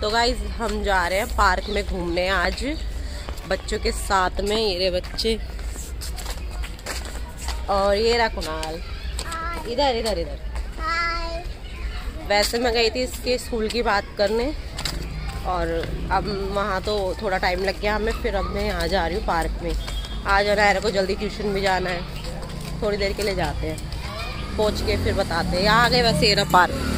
तो गाइस हम जा रहे हैं पार्क में घूमने आज बच्चों के साथ में। ये रहे बच्चे और ये रहा कुणाल। इधर इधर इधर। वैसे मैं गई थी इसके स्कूल की बात करने और अब वहाँ तो थोड़ा टाइम लग गया हमें, फिर अब मैं यहाँ जा रही हूँ पार्क में। आज अनायरा को जल्दी ट्यूशन भी जाना है, थोड़ी देर के लिए जाते हैं, पहुँच के फिर बताते हैं। यहाँ आ गए वैसे ये रहा पार्क।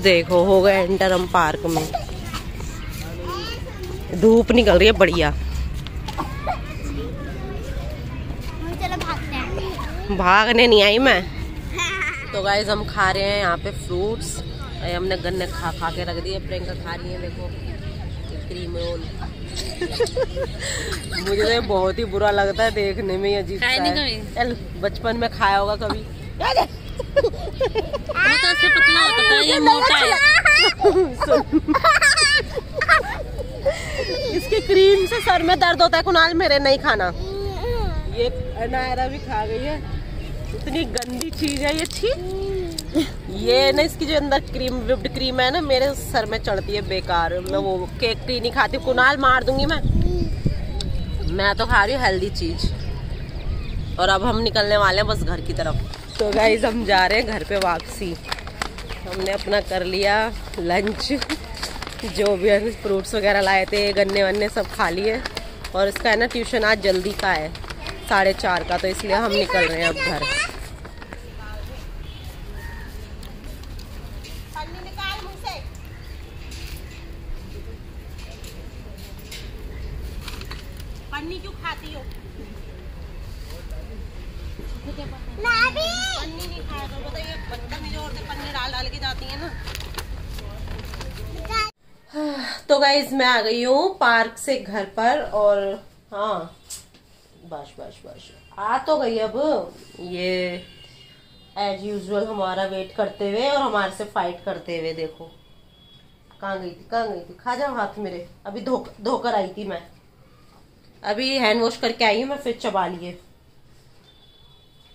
देखो हो गए एंटर हम पार्क में। धूप निकल रही है बढ़िया। चलो भागते हैं। भागने नहीं आई मैं। तो गाइस हम खा रहे हैं यहाँ पे फ्रूट्स। हमने गन्ने खा खा के रख दिए। प्रियंका खा रही है देखो क्रीम रोल। मुझे तो बहुत ही बुरा लगता है देखने में, अजीब सा है। चल बचपन में खाया होगा कभी। तो इससे पतला होता था, ये मोटा है। इसकी क्रीम से सर में दर्द होता है कुणाल, मेरे नहीं खाना। ये अनायरा भी खा गई है। इतनी गंदी चीज है ये, छी। ये ना इसकी जो अंदर क्रीम विप्ड क्रीम है ना, मेरे सर में चढ़ती है बेकार। मैं वो केक की नहीं खाती, कुणाल मार दूंगी मैं तो खा रही हूँ हेल्दी चीज। और अब हम निकलने वाले हैं बस घर की तरफ। तो गाइस हम जा रहे हैं घर पे वापसी। हमने अपना कर लिया लंच, जो भी फ्रूट्स वगैरह लाए थे, गन्ने वन्ने सब खा लिए। और इसका है ना ट्यूशन आज जल्दी का है, 4:30 का, तो इसलिए हम निकल रहे हैं अब घर। पन्नी क्यों खाती हो? पन्नी नहीं खाया तो बताइए, बदतमीज औरतें पन्नी डाल के जाती है ना। तो गाइज मैं आ गई हूँ पार्क से घर पर और हाँ बस आ तो गई। अब ये एज यूजुअल हमारा वेट करते हुए और हमारे से फाइट करते हुए। देखो कहाँ गई थी, खा जाओ हाथ मेरे। अभी धोकर आई थी मैं, अभी हैंड वॉश करके आई हूँ मैं, फिर चबा लिए।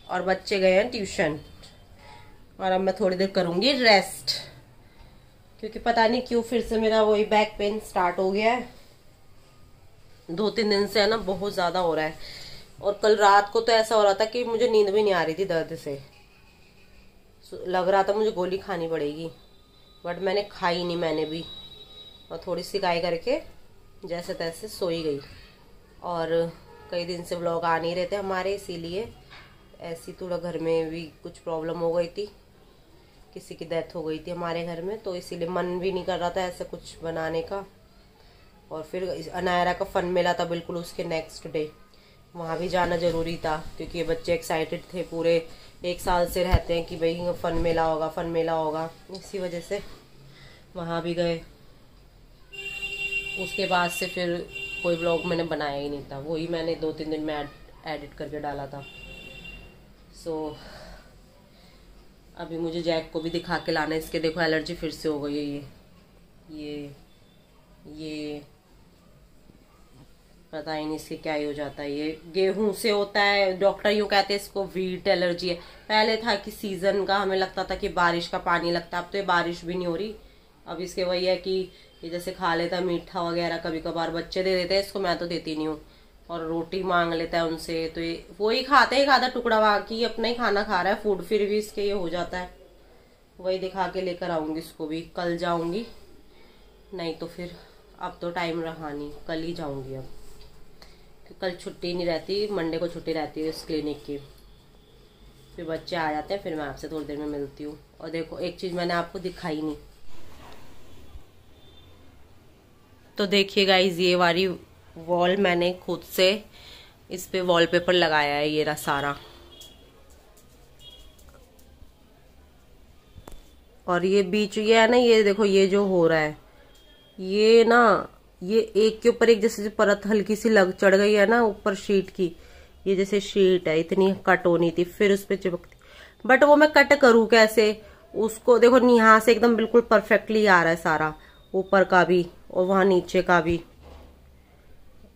और बच्चे गए हैं ट्यूशन और अब मैं थोड़ी देर करूंगी रेस्ट, क्योंकि पता नहीं क्यों फिर से मेरा वही बैक पेन स्टार्ट हो गया है। 2-3 दिन से है ना, बहुत ज्यादा हो रहा है। और कल रात को तो ऐसा हो रहा था कि मुझे नींद भी नहीं आ रही थी दर्द से। लग रहा था मुझे गोली खानी पड़ेगी, बट मैंने खाई नहीं मैंने भी। और थोड़ी सी गाय करके जैसे तैसे सोई गई। और कई दिन से व्लॉग आ नहीं रहे थे हमारे, इसीलिए ऐसी थोड़ा घर में भी कुछ प्रॉब्लम हो गई थी, किसी की डेथ हो गई थी हमारे घर में, तो इसीलिए मन भी नहीं कर रहा था ऐसा कुछ बनाने का। और फिर अनायरा का फन मेला था बिल्कुल उसके नेक्स्ट डे, वहाँ भी जाना जरूरी था, क्योंकि ये बच्चे एक्साइटेड थे। पूरे 1 साल से रहते हैं कि भाई फन मेला होगा, इसी वजह से वहाँ भी गए। उसके बाद से फिर कोई व्लॉग मैंने बनाया ही नहीं था, वही मैंने 2-3 दिन में एडिट करके डाला था। सो अभी मुझे जैक को भी दिखा के लाना है। इसके देखो एलर्जी फिर से हो गई है। ये पता ही नहीं इसके क्या ही हो जाता है। ये गेहूं से होता है, डॉक्टर यूं कहते हैं इसको वीट एलर्जी है। पहले था कि सीजन का, हमें लगता था कि बारिश का पानी लगता है, अब तो ये बारिश भी नहीं हो रही। अब इसके वही है कि ये जैसे खा लेता है मीठा वगैरह, कभी कभार बच्चे दे देते हैं इसको, मैं तो देती नहीं हूँ। और रोटी मांग लेता है उनसे, तो ये वही खाता टुकड़ा बाकी अपना ही खाना खा रहा है फूड, फिर भी इसके ये हो जाता है। वही दिखा के लेकर आऊंगी इसको भी, कल जाऊंगी, नहीं तो फिर अब तो टाइम रहा नहीं, कल ही जाऊंगी अब। कल छुट्टी नहीं रहती, मंडे को छुट्टी रहती है इस क्लिनिक की। फिर बच्चे आ जाते हैं, फिर मैं आपसे थोड़ी देर में मिलती हूँ। और देखो एक चीज मैंने आपको दिखाई नहीं, तो देखिए गाइज ये वाली वॉल मैंने खुद से इस पे वॉलपेपर लगाया है, ये रहा सारा। और ये बीच ये है ना, ये देखो ये जो हो रहा है, ये ना ये एक के ऊपर एक जैसे परत हल्की सी लग चढ़ गई है ना ऊपर शीट की। ये जैसे शीट है, इतनी कट होनी थी, फिर उस पर चिपकती। बट वो मैं कट करूँ कैसे उसको? देखो यहाँ से एकदम बिल्कुल परफेक्टली आ रहा है सारा, ऊपर का भी और वहां नीचे का भी,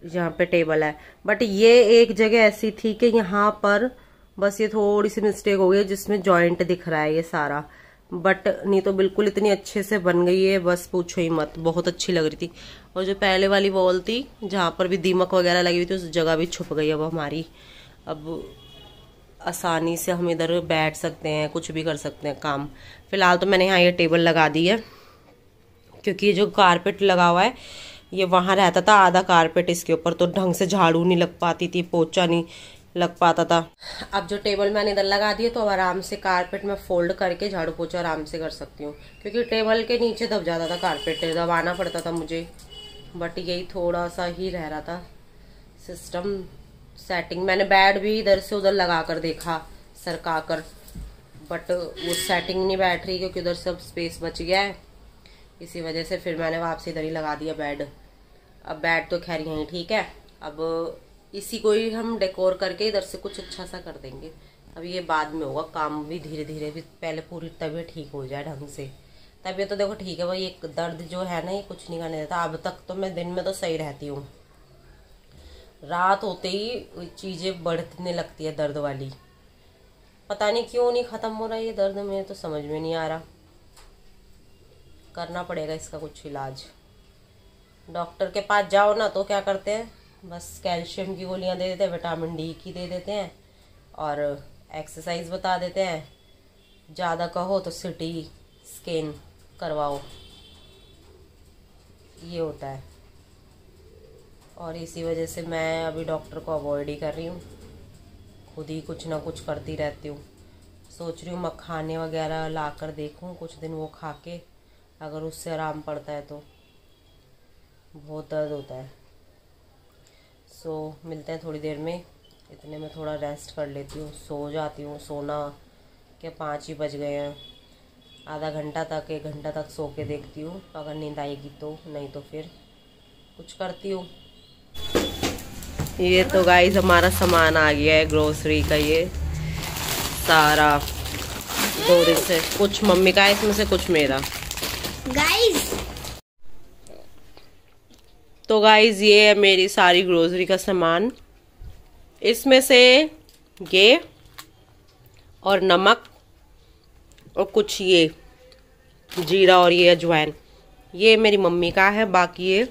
जहाँ पे टेबल है। बट ये एक जगह ऐसी थी कि यहाँ पर बस ये थोड़ी सी मिस्टेक हो गई, जिसमें जॉइंट दिख रहा है ये सारा। बट नहीं तो बिल्कुल इतनी अच्छे से बन गई है, बस पूछो ही मत, बहुत अच्छी लग रही थी। और जो पहले वाली वॉल थी जहाँ पर भी दीमक वगैरह लगी हुई थी उस जगह भी छुप गई अब हमारी। अब आसानी से हम इधर बैठ सकते हैं, कुछ भी कर सकते हैं काम। फिलहाल तो मैंने यहाँ ये टेबल लगा दी है, क्योंकि ये जो कारपेट लगा हुआ है ये वहाँ रहता था आधा कारपेट इसके ऊपर, तो ढंग से झाड़ू नहीं लग पाती थी, पोछा नहीं लग पाता था। अब जो टेबल मैंने इधर लगा दी है तो अब आराम से कारपेट में फोल्ड करके झाड़ू पोछा आराम से कर सकती हूँ, क्योंकि टेबल के नीचे दब जाता था कारपेट, दबाना पड़ता था मुझे। बट यही थोड़ा सा ही रह रहा था सिस्टम सेटिंग। मैंने बेड भी इधर से उधर लगा कर देखा सरका कर, बट वो सेटिंग नहीं बैठ रही, क्योंकि उधर सब स्पेस बच गया है, इसी वजह से फिर मैंने वापस इधर ही लगा दिया बेड। अब बेड तो खैर यहीं ठीक है, अब इसी को ही हम डेकोर करके इधर से कुछ अच्छा सा कर देंगे। अब ये बाद में होगा, काम भी धीरे धीरे, भी पहले पूरी तबीयत ठीक हो जाए ढंग से। तबीयत तो देखो ठीक है, वही एक दर्द जो है ना ये कुछ नहीं करने देता। अब तक तो मैं दिन में तो सही रहती हूँ, रात होते ही चीजें बढ़ने लगती है दर्द वाली, पता नहीं क्यों नहीं खत्म हो रहा ये दर्द, में तो समझ में नहीं आ रहा। करना पड़ेगा इसका कुछ इलाज। डॉक्टर के पास जाओ ना तो क्या करते हैं, बस कैल्शियम की गोलियां दे देते हैं, विटामिन डी की दे देते हैं और एक्सरसाइज बता देते हैं। ज़्यादा कहो तो सिटी स्कैन करवाओ, ये होता है। और इसी वजह से मैं अभी डॉक्टर को अवॉइड ही कर रही हूँ, खुद ही कुछ ना कुछ करती रहती हूँ। सोच रही हूँ मखाने वगैरह ला कर देखूँ कुछ दिन, वो खा के अगर उससे आराम पड़ता है तो। बहुत दर्द होता है। सो मिलते हैं थोड़ी देर में, इतने में थोड़ा रेस्ट कर लेती हूँ, सो जाती हूँ। सोना के 5 ही बज गए हैं, आधा घंटा तक 1 घंटा तक सो के देखती हूँ, अगर नींद आएगी तो, नहीं तो फिर कुछ करती हूँ। ये तो गाइस हमारा सामान आ गया है ग्रोसरी का, ये सारा 2 दिन से, कुछ मम्मी का है इसमें से कुछ मेरा। गाइस तो गाइस ये है मेरी सारी ग्रोसरी का सामान, इसमें से ये और नमक और कुछ ये जीरा और ये अजवाइन, ये मेरी मम्मी का है। बाकी ये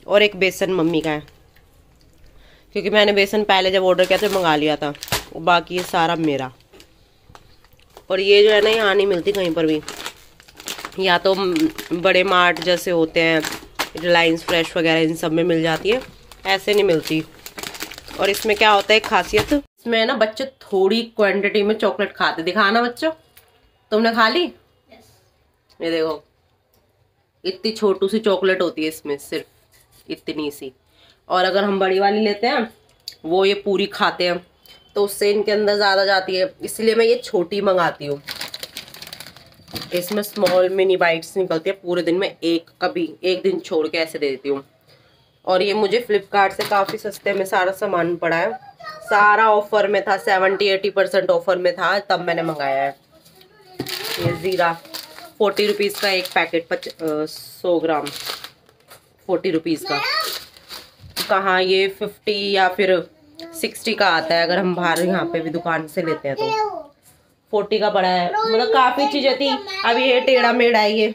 और एक बेसन मम्मी का है, क्योंकि मैंने बेसन पहले जब ऑर्डर किया था मंगा लिया था। बाकी ये सारा मेरा। और ये जो है ना यहाँ नहीं मिलती कहीं पर भी, या तो बड़े मार्ट जैसे होते हैं, रिलायंस फ्रेश वगैरह, इन सब में मिल जाती है, ऐसे नहीं मिलती। और इसमें क्या होता है खासियत, इसमें ना बच्चे थोड़ी क्वांटिटी में चॉकलेट खाते। दिखाना बच्चों, तुमने खा ली? ये देखो इतनी छोटू सी चॉकलेट होती है इसमें, सिर्फ इतनी सी। और अगर हम बड़ी वाली लेते हैं वो ये पूरी खाते हैं, तो उससे इनके अंदर ज़्यादा जाती है, इसलिए मैं ये छोटी मंगाती हूँ। इसमें स्मॉल मिनी बाइट्स निकलती है, पूरे दिन में एक दिन छोड़ के ऐसे दे देती हूँ। और ये मुझे फ्लिपकार्ट से काफ़ी सस्ते में सारा सामान पड़ा है, सारा ऑफर में था, 70-80% ऑफर में था, तब मैंने मंगाया है। ये ज़ीरा 40 रुपीज़ का एक पैकेट, 100 ग्राम 40 रुपीज़ का। कहाँ ये 50 या फिर 60 का आता है, अगर हम बाहर यहाँ पे भी दुकान से लेते हैं तो 40 का पड़ा है। मतलब काफ़ी चीज़ें थी। अब ये टेढ़ा मेढ़ा है,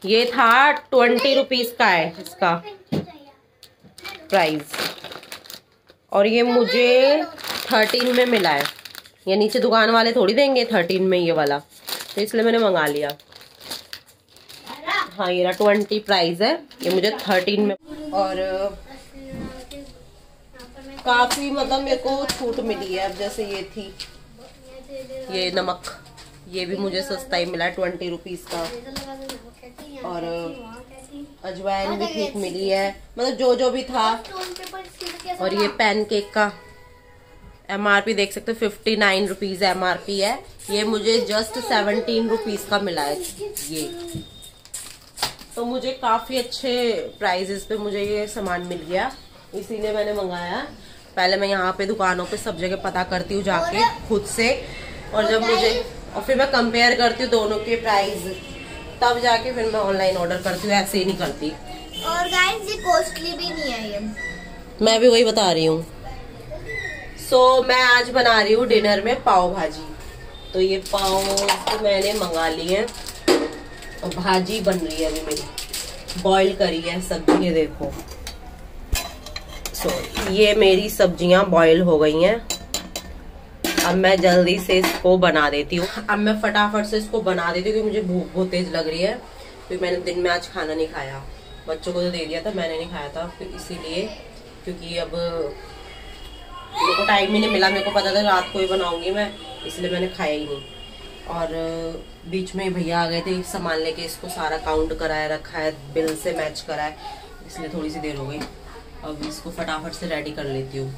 ये था 20 रुपीज़ का है इसका प्राइस, और ये मुझे 13 में मिला है। ये नीचे दुकान वाले थोड़ी देंगे 13 में ये वाला, तो इसलिए मैंने मंगा लिया। हाँ ये ना 20 प्राइस है, ये मुझे 13 में। और काफ़ी मतलब मेरे को छूट मिली है। अब जैसे ये थी, ये नमक, ये भी मुझे सस्ता ही मिला है 20 रुपीज़ का। और अजवाइन भी ठीक मिली है, मतलब जो भी था। और ये पैनकेक का MRP देख सकते हो, 59 रुपीज़ MRP है, ये मुझे जस्ट 17 रुपीज़ का मिला है ये। तो मुझे काफ़ी अच्छे प्राइजेस पे मुझे ये सामान मिल गया, इसीलिए मैंने मंगाया। पहले मैं यहाँ पे दुकानों पे सब जगह पता करती हूँ जाके खुद से, और जब मुझे, और फिर मैं कंपेयर करती हूँ दोनों के प्राइस, तब जाके फिर मैं ऑनलाइन ऑर्डर करती हूँ, ऐसे ही नहीं करती। और गाइस ये कॉस्टली भी नहीं है, ये मैं भी वही बता रही हूँ। सो मैं आज बना रही हूँ डिनर में पाव भाजी। तो ये पाव तो मैंने मंगा लिए हैं और भाजी बन रही है अभी मेरी, बॉईल करी है सब्जी। ये देखो, ये मेरी सब्जियां बॉईल हो गई हैं। अब मैं जल्दी से इसको बना देती हूँ। अब मैं फटाफट से इसको बना देती हूँ क्योंकि मुझे भूख बहुत तेज लग रही है। क्योंकि मैंने दिन में आज खाना नहीं खाया, बच्चों को तो दे दिया था, मैंने नहीं खाया था, फिर इसीलिए क्योंकि अब मेरे को टाइम ही नहीं मिला। मेरे को पता था रात को ही बनाऊंगी मैं, इसलिए मैंने खाया ही नहीं। और बीच में भैया आ गए थे सामान लेके, इसको सारा काउंट कराया रखा है, बिल से मैच करा है, इसलिए थोड़ी सी देर हो गई। अब इसको फटाफट से रेडी कर लेती हूँ।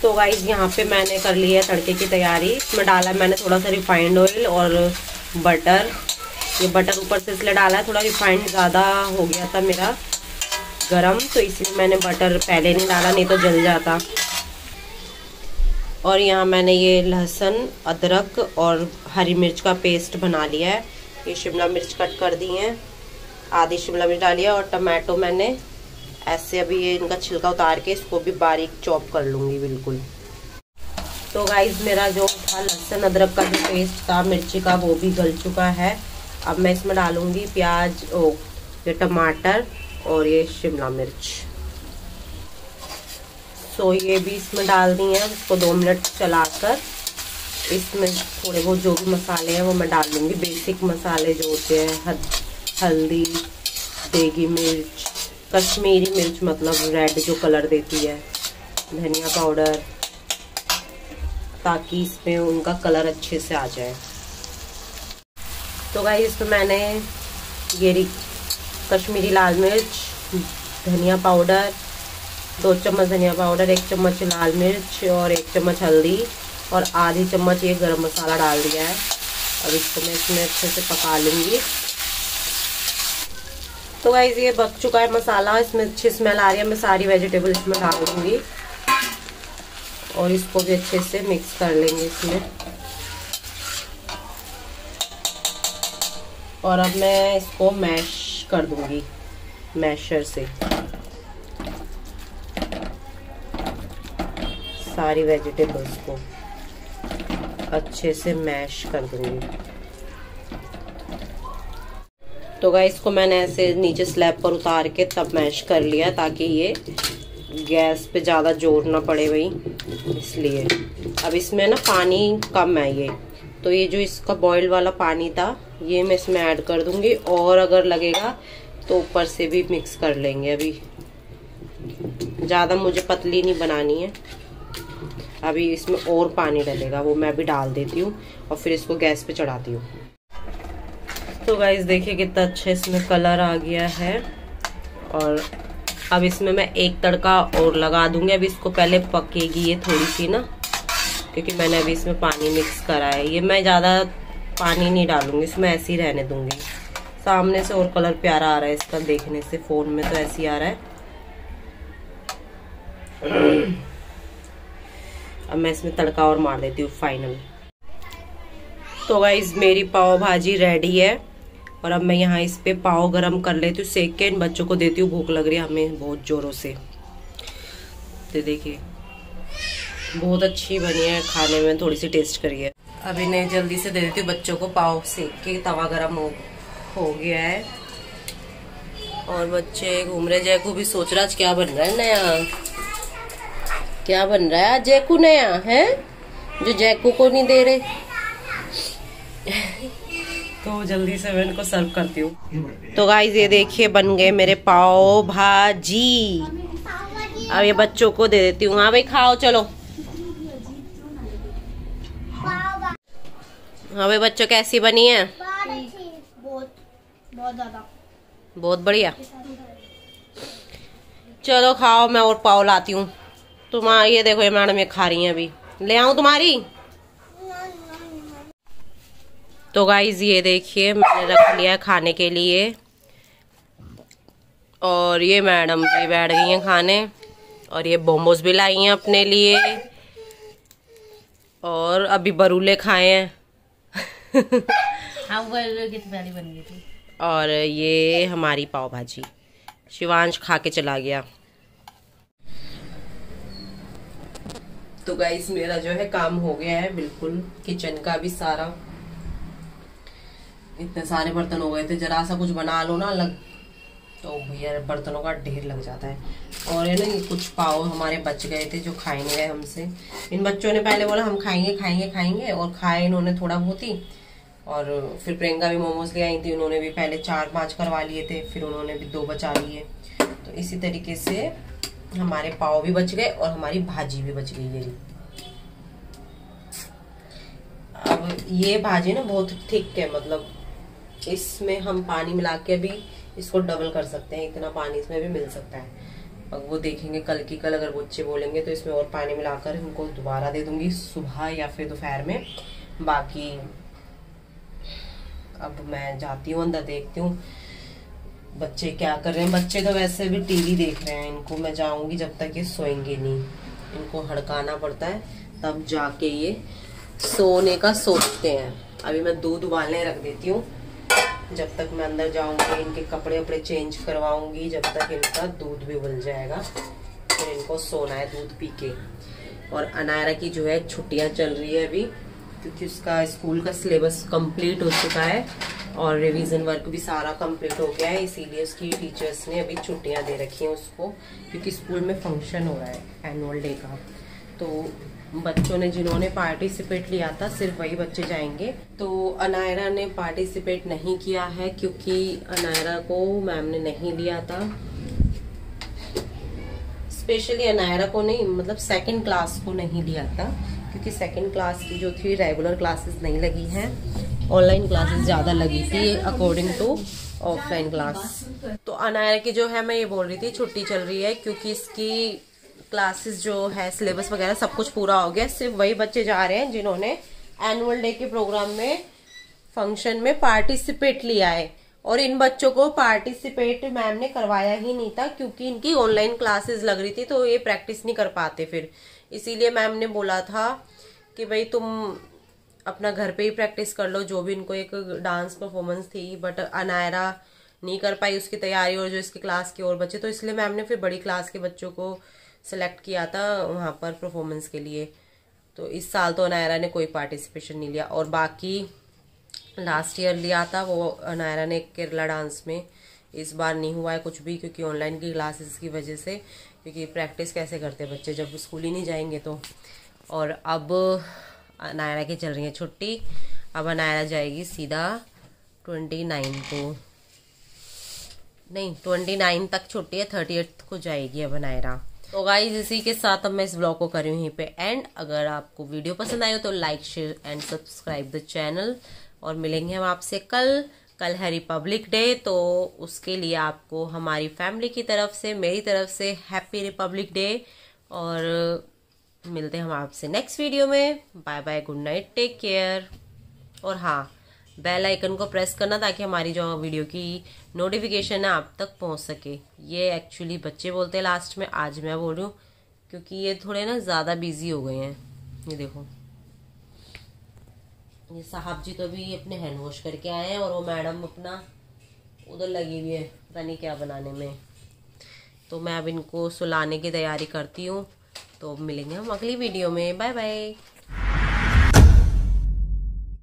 तो गाइस यहाँ पे मैंने कर ली है तड़के की तैयारी। इसमें डाला मैंने थोड़ा सा रिफाइंड ऑयल और बटर। ये बटर ऊपर से इसलिए डाला है, थोड़ा रिफाइंड ज़्यादा हो गया था मेरा गरम, तो इसलिए मैंने बटर पहले नहीं डाला, नहीं तो जल जाता। और यहाँ मैंने ये लहसुन, अदरक और हरी मिर्च का पेस्ट बना लिया है। ये शिमला मिर्च कट कर दी है, आधी शिमला मिर्च डाली है, और टमाटो मैंने ऐसे अभी ये इनका छिलका उतार के इसको भी बारीक चॉप कर लूँगी बिल्कुल। तो गाइस मेरा जो था लहसुन अदरक का जो पेस्ट था मिर्ची का, वो भी गल चुका है। अब मैं इसमें डालूँगी प्याज, ये टमाटर और ये शिमला मिर्च। सो ये भी इसमें डाल दी है। इसको 2 मिनट चलाकर इसमें थोड़े बहुत जो भी मसाले हैं वो मैं डाल लूँगी। बेसिक मसाले जो होते हैं, हल्दी, देगी मिर्च, कश्मीरी मिर्च मतलब रेड जो कलर देती है, धनिया पाउडर, ताकि इसमें उनका कलर अच्छे से आ जाए। तो गाइस इसमें मैंने ये कश्मीरी लाल मिर्च, धनिया पाउडर, 2 चम्मच धनिया पाउडर, 1 चम्मच लाल मिर्च और 1 चम्मच हल्दी और आधी चम्मच ये गरम मसाला डाल दिया है। अब इसको मैं इसमें अच्छे से पका लूँगी। तो गाइस ये पक चुका है मसाला, इसमें अच्छी स्मेल आ रही है। मैं सारी वेजिटेबल इसमें डाल दूँगी और इसको भी अच्छे से मिक्स कर लेंगे इसमें। और अब मैं इसको मैश कर दूँगी मैशर से, सारी वेजिटेबल्स को अच्छे से मैश कर दूँगी। तो गाइस इसको मैंने ऐसे नीचे स्लैब पर उतार के तब मैश कर लिया, ताकि ये गैस पे ज़्यादा जोर ना पड़े भाई, इसलिए। अब इसमें ना पानी कम है ये, तो ये जो इसका बॉईल वाला पानी था ये मैं इसमें ऐड कर दूंगी, और अगर लगेगा तो ऊपर से भी मिक्स कर लेंगे। अभी ज़्यादा मुझे पतली नहीं बनानी है, अभी इसमें और पानी डलेगा, वो मैं भी डाल देती हूँ और फिर इसको गैस पे चढ़ाती हूँ। तो गाइस देखिए कितना अच्छा इसमें कलर आ गया है। और अब इसमें मैं एक तड़का और लगा दूंगी। अभी इसको पहले पकेगी ये थोड़ी सी ना, क्योंकि मैंने अभी इसमें पानी मिक्स करा है। ये मैं ज़्यादा पानी नहीं डालूंगी, इसमें ऐसे ही रहने दूंगी। सामने से और कलर प्यारा आ रहा है इसका, देखने से फोन में तो ऐसे ही आ रहा है। अब मैं इसमें तड़का और मार देती हूँ फाइनल। तो गाइस मेरी पाव भाजी रेडी है और अब मैं यहाँ इस पे पाव गरम कर लेती हूँ, सेक के इन बच्चों को देती हूँ। भूख लग रही है हमें बहुत जोरों से। तो देखिए बहुत अच्छी बनी है, खाने में थोड़ी सी टेस्ट करिए। अब इन्हें जल्दी से दे देती हूँ बच्चों को, पाव सेक के तवा गरम हो गया है और बच्चे घूम रहे। जैकू भी सोच रहा आज क्या बन रहा है नया, क्या बन रहा है जैकू नया है, जो जैकू को नहीं दे रहे। तो जल्दी से मैं इनको सर्व करती हूँ। तो गाइस ये देखिए बन गए मेरे पाव भाजी। अब ये बच्चों को दे देती हूँ। हाँ भाई खाओ चलो। हाँ भाई बच्चों कैसी बनी है? बहुत ज्यादा, बहुत बढ़िया। चलो खाओ, मैं और पाव लाती हूँ। तुम्हारी ये देखो ये मैडम ये खा रही है, अभी ले आऊं तुम्हारी? तो गाइज ये देखिए मैंने रख लिया खाने के लिए और ये मैडम जी बैठ गई हैं खाने और ये मोमोज भी लाई हैं अपने लिए और अभी बरूले खाए हैं। हाँ बरूले की पहली बन गई थी। और ये हमारी पाव भाजी शिवांश खा के चला गया। तो गाइस मेरा जो है काम हो गया है बिल्कुल, किचन का भी सारा। इतने सारे बर्तन हो गए थे, जरा सा कुछ बना लो ना अलग तो भैया बर्तनों का ढेर लग जाता है। और है ना ये कुछ पाव हमारे बच गए थे जो खाए नहीं गए हमसे। इन बच्चों ने पहले बोला हम खाएंगे खाएंगे खाएंगे, और खाए इन्होंने थोड़ा बहुत ही। और फिर प्रियंका भी मोमोज ले आई थी, उन्होंने भी पहले 4-5 करवा लिए थे, फिर उन्होंने भी 2 बचा लिए। तो इसी तरीके से हमारे पाव भी बच गए और हमारी भाजी भी बच गई। ये अब ये भाजी ना बहुत थिक है, मतलब इसमें हम पानी मिला के भी इसको डबल कर सकते हैं, इतना पानी इसमें भी मिल सकता है। अब वो देखेंगे कल की कल, अगर बच्चे बोलेंगे तो इसमें और पानी मिलाकर उनको दोबारा दे दूंगी सुबह या फिर दोपहर में। बाकी अब मैं जाती हूँ अंदर, देखती हूँ बच्चे क्या कर रहे हैं। बच्चे तो वैसे भी टीवी देख रहे हैं, इनको मैं जाऊंगी जब तक ये सोएंगे नहीं, इनको हड़काना पड़ता है तब जाके ये सोने का सोचते हैं। अभी मैं दूध उबालने रख देती हूँ, जब तक मैं अंदर जाऊंगी इनके कपड़े वपड़े चेंज करवाऊंगी, जब तक इनका दूध भी उबल जाएगा। फिर इनको सोना है दूध पी के। और अनायरा की जो है छुट्टियां चल रही है अभी, क्योंकि उसका स्कूल का सिलेबस कंप्लीट हो चुका है और रिवीजन वर्क भी सारा कंप्लीट हो गया है, इसीलिए उसकी टीचर्स ने अभी छुट्टियां दे रखी हैं उसको, क्योंकि स्कूल में फंक्शन हो रहा है एनुअल डे का। तो बच्चों ने जिन्होंने पार्टिसिपेट लिया था सिर्फ वही बच्चे जाएंगे। तो अनायरा ने पार्टिसिपेट नहीं किया है, क्योंकि अनायरा को मैम ने नहीं लिया था। स्पेशली अनायरा को नहीं, मतलब सेकंड क्लास को नहीं लिया था, क्योंकि सेकंड क्लास की जो थी रेगुलर क्लासेस नहीं लगी हैं, ऑनलाइन क्लासेस ज्यादा लगी थी अकॉर्डिंग टू ऑफलाइन क्लास। तो अनायरा की जो है मैं ये बोल रही थी छुट्टी चल रही है, क्योंकि इसकी क्लासेस जो है सिलेबस वगैरह सब कुछ पूरा हो गया। सिर्फ वही बच्चे जा रहे हैं जिन्होंने एनुअल डे के प्रोग्राम में फंक्शन में पार्टिसिपेट लिया है। और इन बच्चों को पार्टिसिपेट मैम ने करवाया ही नहीं था, क्योंकि इनकी ऑनलाइन क्लासेस लग रही थी तो ये प्रैक्टिस नहीं कर पाते फिर। इसीलिए मैम ने बोला था कि भाई तुम अपना घर पे ही प्रैक्टिस कर लो, जो भी इनको एक डांस परफॉर्मेंस थी। बट अनायरा नहीं कर पाई उसकी तैयारी, और जो इसकी क्लास के और बच्चे, तो इसलिए मैम ने फिर बड़ी क्लास के बच्चों को सेलेक्ट किया था वहाँ पर परफॉर्मेंस के लिए। तो इस साल तो अनायरा ने कोई पार्टिसिपेशन नहीं लिया, और बाकी लास्ट ईयर लिया था वो अनायरा ने केरला डांस में। इस बार नहीं हुआ है कुछ भी, क्योंकि ऑनलाइन की क्लासेस की वजह से, क्योंकि प्रैक्टिस कैसे करते बच्चे जब स्कूल ही नहीं जाएंगे तो। और अब अनायरा की चल रही है छुट्टी, अब अनायरा जाएगी सीधा 29 को, नहीं 29 तक छुट्टी है, 30th को जाएगी अब अनायरा। तो गाइस इसी के साथ अब मैं इस ब्लॉग को कर रही हूँ यहीं पे एंड। अगर आपको वीडियो पसंद आए हो तो like share and subscribe the channel, और मिलेंगे हम आपसे कल है रिपब्लिक डे, तो उसके लिए आपको हमारी फैमिली की तरफ से, मेरी तरफ से हैप्पी रिपब्लिक डे। और मिलते हैं हम आपसे नेक्स्ट वीडियो में। Bye bye, good night, take care. और हाँ, बेल आइकन को प्रेस करना ताकि हमारी जो वीडियो की नोटिफिकेशन है आप तक पहुंच सके। ये एक्चुअली बच्चे बोलते हैं लास्ट में, आज मैं बोल रही हूँ, क्योंकि ये थोड़े ना ज्यादा बिजी हो गए हैं। ये देखो, ये साहब जी तो भी अपने हैंड वॉश करके आए हैं, और वो मैडम अपना उधर लगी हुई है पता नहीं क्या बनाने में। तो मैं अब इनको सुलाने की तैयारी करती हूँ, तो मिलेंगे हम अगली वीडियो में। Bye bye.